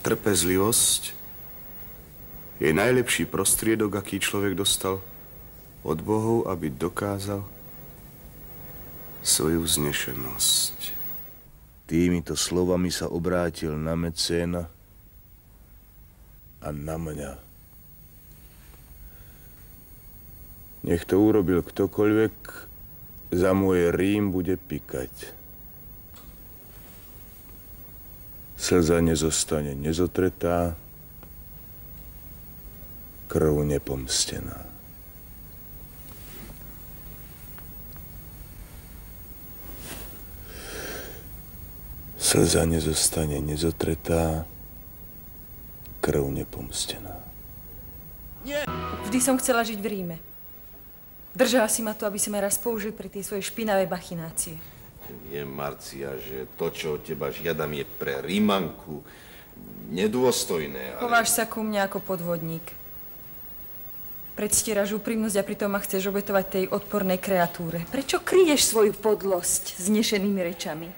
Trpezlivosť je najlepší prostriedok, aký človek dostal od Bohov, aby dokázal svoju vznešenosť. Týmito slovami sa obrátil na Mecéna a na mňa. Nech to urobil ktokoľvek, za môj Rím bude pikať. Slza nezostane nezotretá, krv nepomstená. Slza nezostane nezotretá, krv nepomstená. Nie! Vždy som chcela žiť v Ríme. Držala si ma tu, aby si ma raz použil pre tie svoje špinavé bachinácie. Viem, Marcia, že to, čo od teba žiadam, je pre Rímanku nedôstojné, ale... Chováš sa ku mne ako podvodník. Predstieraš úprimnosť a pritom ma chceš obetovať tej odpornej kreatúre. Prečo kryješ svoju podlosť znešenými rečami?